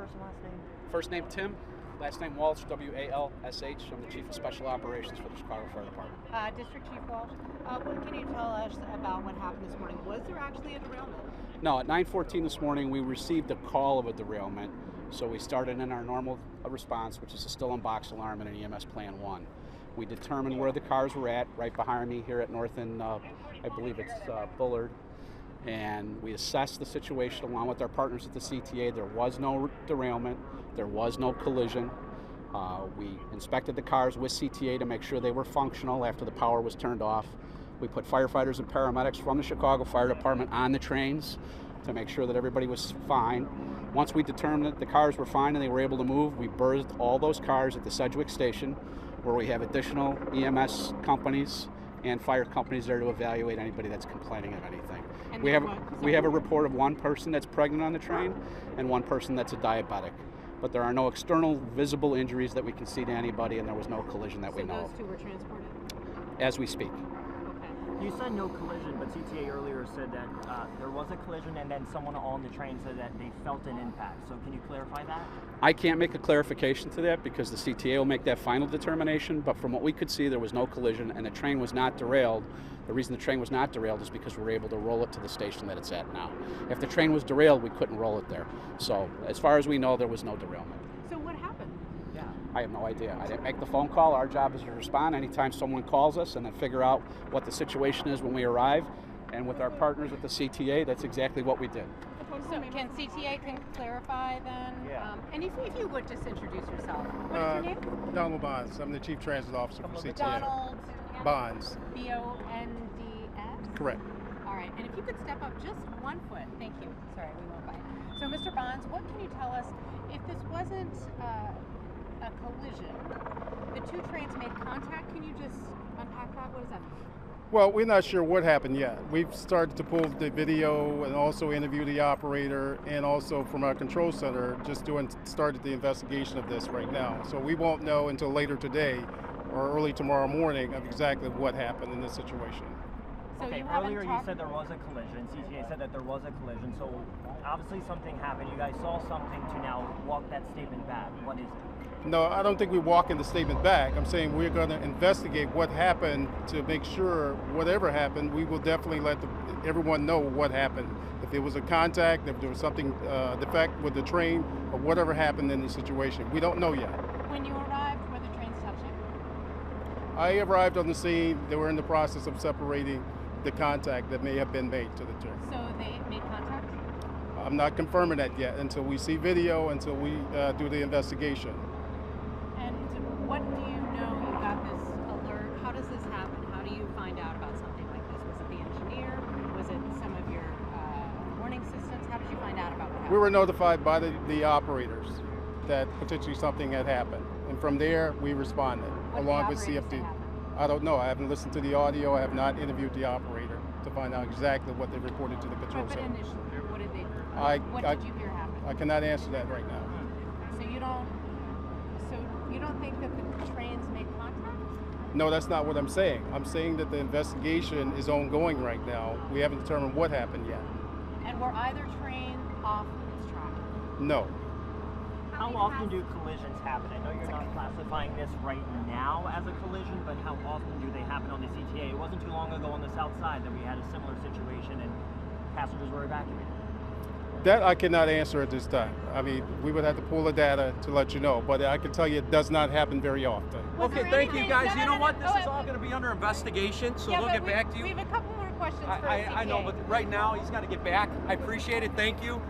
first and last name? First name Tim, last name Walsh, W-A-L-S-H. I'm the Chief of Special Operations for the Chicago Fire Department. District Chief Walsh, what can you tell us about what happened this morning? Was there actually a derailment? No, at 9:14 this morning, we received a call of a derailment, so we started in our normal response, which is a still-on box alarm and an EMS Plan 1. We determined where the cars were at, right behind me here at North and I believe it's Bullard, and we assessed the situation along with our partners at the CTA. There was no derailment, there was no collision. We inspected the cars with CTA to make sure they were functional after the power was turned off. We put firefighters and paramedics from the Chicago Fire Department on the trains to make sure that everybody was fine. Once we determined that the cars were fine and they were able to move, we berthed all those cars at the Sedgwick station, where we have additional EMS companies and fire companies there to evaluate anybody that's complaining of anything. And We have a report of one person that's pregnant on the train and one person that's a diabetic. But there are no external visible injuries that we can see to anybody, and there was no collision that we know So those two were transported? as we speak. You said no collision, but CTA earlier said that there was a collision and then someone on the train said that they felt an impact. So can you clarify that? I can't make a clarification to that because the CTA will make that final determination, but from what we could see, there was no collision and the train was not derailed. The reason the train was not derailed is because we were able to roll it to the station that it's at now. If the train was derailed, we couldn't roll it there. So as far as we know, there was no derailment. So what happened? Yeah. I have no idea. I didn't make the phone call. Our job is to respond anytime someone calls us and then figure out what the situation is when we arrive. And with our partners at the CTA, that's exactly what we did. So can CTA clarify then? Yeah. And if you would just introduce yourself. What is your name? Donald Bonds. I'm the Chief Transit Officer for CTA. Donald Bonds. B-O-N-D-S? Correct. All right, and if you could step up just 1 foot. Thank you. Sorry, we went by. So Mr. Bonds, what can you tell us, if this wasn't a collision, the two trains made contact, can you just unpack that? What does that mean? Well, we're not sure what happened yet. We've started to pull the video and also interview the operator, and also from our control center, started the investigation of this right now. So we won't know until later today or early tomorrow morning of exactly what happened in this situation. So Okay, earlier you said there was a collision. CTA said that there was a collision. So obviously something happened. You guys saw something to now walk that statement back. What is it? No, I don't think we're walking the statement back. I'm saying we're going to investigate what happened to make sure whatever happened, we will definitely let everyone know what happened. If there was a contact, if there was something defect with the train, or whatever happened in the situation. We don't know yet. When you arrived, were the trains touching? I arrived on the scene. They were in the process of separating the contact that may have been made to the train. So they made contact? I'm not confirming that yet until we see video, until we do the investigation. And what do you know? You got this alert. How does this happen? How do you find out about something like this? Was it the engineer? Was it some of your warning systems? How did you find out about what happened? We were notified by the operators that potentially something had happened. And from there, we responded, What along did with the operators say CFD. happened? I don't know. I haven't listened to the audio. I have not interviewed the operator to find out exactly what they reported to the control But center. initially, what did they? What I- did you hear happened? I cannot answer that right now. So you don't think that the trains made contact? No, that's not what I'm saying. I'm saying that the investigation is ongoing right now. We haven't determined what happened yet. And were either train off its track? No. How often do collisions happen? I know you're not classifying this right now as a collision, but how often do they happen on the CTA? It wasn't too long ago on the south side that we had a similar situation and passengers were evacuated. That I cannot answer at this time. I mean, we would have to pull the data to let you know, but I can tell you it does not happen very often. Was Okay, there thank any- you guys. No, You no, know no, what? no. This Oh, is all going to be under investigation, so yeah, they'll but get back to We you. have a couple more questions for I know, CTA. but right now he's got to get back. I appreciate it. Thank you.